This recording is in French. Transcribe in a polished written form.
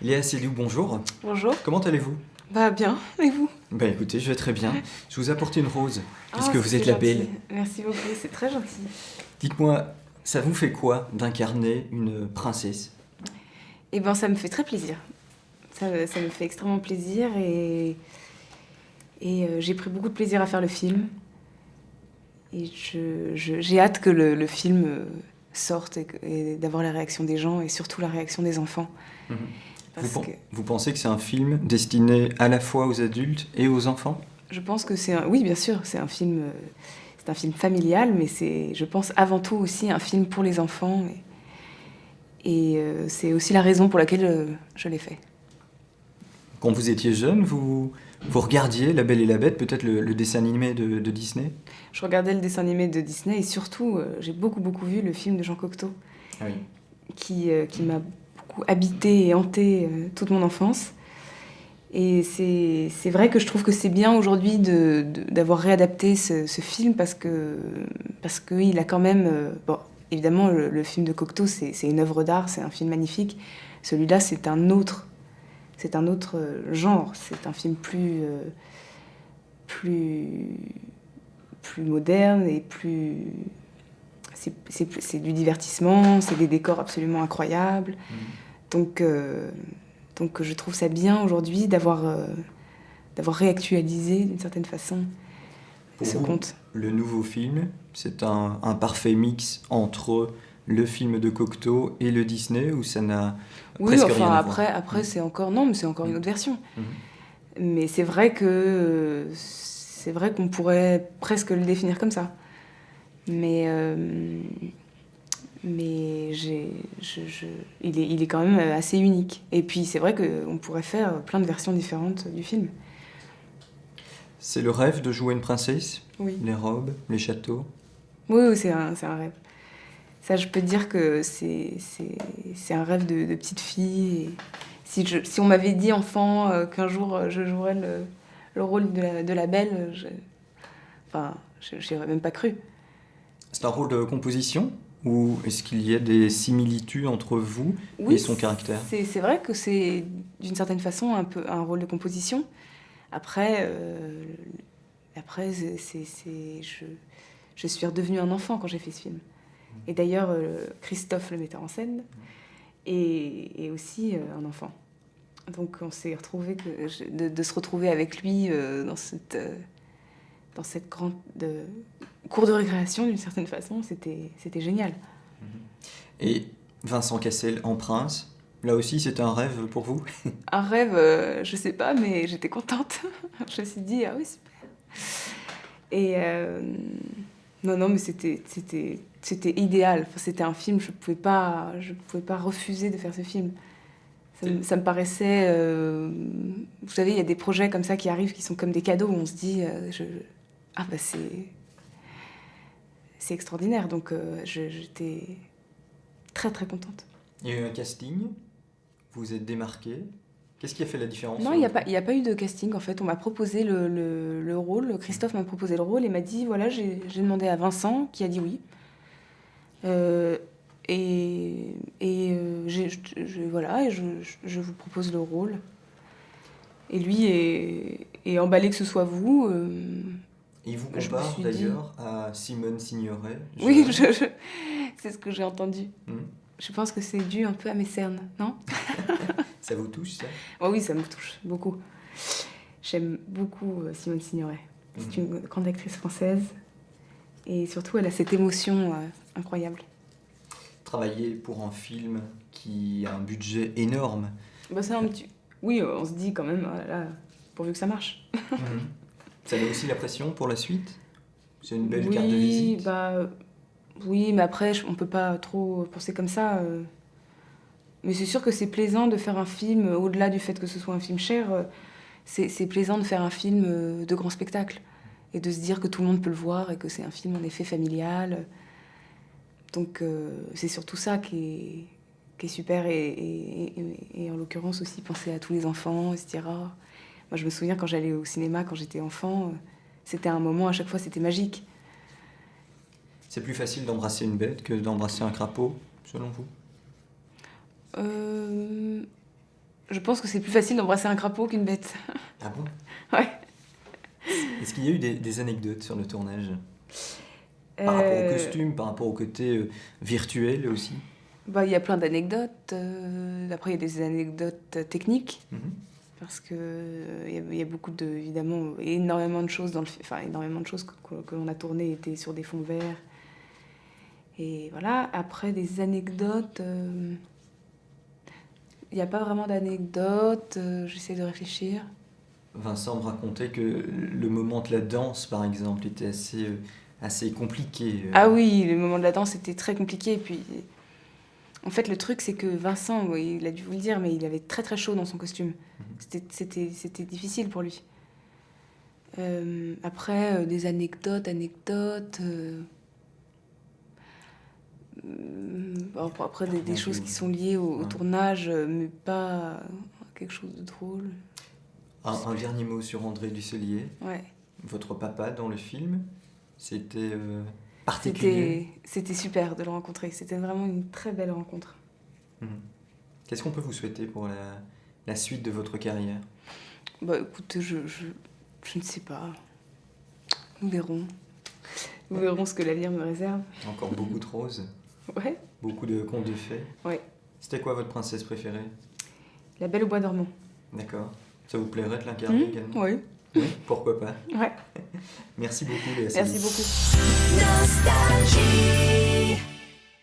Léa Seydoux, bonjour. Bonjour. Comment allez-vous? Bah bien, et vous? Écoutez, je vais très bien. Je vous ai apporté une rose, Ah, puisque vous c'est êtes la gentil. belle. Merci beaucoup, c'est très gentil. Dites-moi, ça vous fait quoi d'incarner une princesse? Eh ben, ça me fait très plaisir. Ça me fait extrêmement plaisir et j'ai pris beaucoup de plaisir à faire le film. Et j'ai hâte que le film sorte et d'avoir la réaction des gens et surtout la réaction des enfants. Mhm. Parce que Vous pensez que c'est un film destiné à la fois aux adultes et aux enfants? je pense que c'est un... Oui, bien sûr, c'est un film familial, mais c'est, je pense, avant tout aussi un film pour les enfants. Et c'est aussi la raison pour laquelle je l'ai fait. Quand vous étiez jeune, vous regardiez La Belle et la Bête, peut-être le dessin animé de Disney? Je regardais le dessin animé de Disney et surtout, j'ai beaucoup vu le film de Jean Cocteau Ah oui. qui m'a beaucoup habité et hanté toute mon enfance. Et c'est vrai que je trouve que c'est bien aujourd'hui d'avoir réadapté ce film parce qu'il a quand même... bon, évidemment, le film de Cocteau, c'est une œuvre d'art, c'est un film magnifique. Celui-là, c'est un autre genre. C'est un film plus, plus moderne et plus... C'est du divertissement, c'est des décors absolument incroyables. Mhm. Donc, donc je trouve ça bien aujourd'hui d'avoir réactualisé d'une certaine façon Pour ce vous, conte. le nouveau film, c'est un parfait mix entre le film de Cocteau et le Disney, ou ça n'a Oui, presque rien enfin à voir? après c'est encore non, mais c'est encore une autre version. Mhm. Mais c'est vrai qu'on pourrait presque le définir comme ça. Mais mais il est quand même assez unique. Et puis c'est vrai qu'on pourrait faire plein de versions différentes du film. C'est le rêve de jouer une princesse? Oui. Les robes, les châteaux? Oui, c'est un rêve. Ça, je peux te dire que c'est un rêve de petite fille. Et si on m'avait dit enfant qu'un jour je jouerais le rôle de la belle, enfin, j'y aurais même pas cru. C'est un rôle de composition? Ou est-ce qu'il y a des similitudes entre vous et Oui, son caractère? c'est vrai que c'est d'une certaine façon un peu un rôle de composition. Après, je suis redevenue un enfant quand j'ai fait ce film. Et d'ailleurs, Christophe, le metteur en scène, est aussi un enfant. Donc on s'est retrouvé de se retrouver avec lui dans cette grande cour de récréation d'une certaine façon, c'était génial. Et Vincent Cassel en prince, là aussi c'était un rêve pour vous? Un rêve, je sais pas, mais j'étais contente. Je me suis dit ah oui super. Et non mais c'était idéal. Enfin, c'était un film, je pouvais pas refuser de faire ce film. Ça me paraissait... vous savez, il y a des projets comme ça qui arrivent, qui sont comme des cadeaux, où on se dit... ah bah c'est extraordinaire. Donc j'étais très contente. Il y a eu un casting, vous vous êtes démarqué. Qu'est-ce qui a fait la différence Non, selon vous? il y a pas eu de casting, en fait. On m'a proposé le rôle. Christophe m'a proposé le rôle et m'a dit, voilà, j'ai demandé à Vincent, qui a dit oui. Euh, voilà, et je vous propose le rôle. Et lui est emballé que ce soit vous. Il vous Je me compare suis dit... d'ailleurs à Simone Signoret, Oui, jeune. c'est ce que j'ai entendu. Hmm. Je pense que c'est dû un peu à mes cernes, non? Ça vous touche, ça? Oh oui, ça me touche beaucoup. J'aime beaucoup Simone Signoret. C'est une grande actrice française. Et surtout, elle a cette émotion incroyable. Travailler pour un film qui a un budget énorme. Bah, c'est un petit... Oui, on se dit quand même, là, pourvu que ça marche. Mhm. Ça met aussi la pression pour la suite? C'est une belle Oui, carte de visite? oui, mais après, on peut pas trop penser comme ça. Mais c'est sûr que c'est plaisant de faire un film, au-delà du fait que ce soit un film cher, c'est plaisant de faire un film de grand spectacle. Et de se dire que tout le monde peut le voir et que c'est un film en effet familial. Donc c'est surtout ça qui est super. Et en l'occurrence aussi penser à tous les enfants, etc. Moi je me souviens quand j'allais au cinéma, quand j'étais enfant, c'était un moment, à chaque fois c'était magique. C'est plus facile d'embrasser une bête que d'embrasser un crapaud, selon vous? Euh, Je pense que c'est plus facile d'embrasser un crapaud qu'une bête. Ah bon? Ouais. Est-ce qu'il y a eu des anecdotes sur le tournage? Par rapport au costume, par rapport au côté virtuel aussi? Bah, il y a plein d'anecdotes. Après, il y a des anecdotes techniques. Mhm. Parce que il y a beaucoup de, évidemment, énormément de choses dans le film. Enfin, énormément de choses que l'on a tournées étaient sur des fonds verts. Et voilà. Après, des anecdotes. Il n'y a pas vraiment d'anecdotes. J'essaie de réfléchir. Vincent me racontait que le moment de la danse, par exemple, était assez compliqué. Ah oui, le moment de la danse était très compliqué. Et puis, en fait, le truc, c'est que Vincent, oui, il a dû vous le dire, mais il avait très très chaud dans son costume. C'était difficile pour lui. Après, des anecdotes. Bon, après, des choses qui sont liées au tournage, mais pas quelque chose de drôle. Un dernier mot sur André Dusselier. Ouais. Votre papa dans le film, c'était particulier. C'était super de le rencontrer. C'était vraiment une très belle rencontre. Qu'est-ce qu'on peut vous souhaiter pour la suite de votre carrière? Bah écoute, je ne sais pas. Nous verrons. Nous verrons ce que l'avenir me réserve. Encore beaucoup de roses. Ouais. Beaucoup de contes de fées. Ouais. C'était quoi votre princesse préférée? La Belle au bois dormant. D'accord. Ça vous plairait de l'incarner également? Oui. Oui, pourquoi pas. Ouais. Merci beaucoup, Léa. Merci beaucoup. Nostalgie.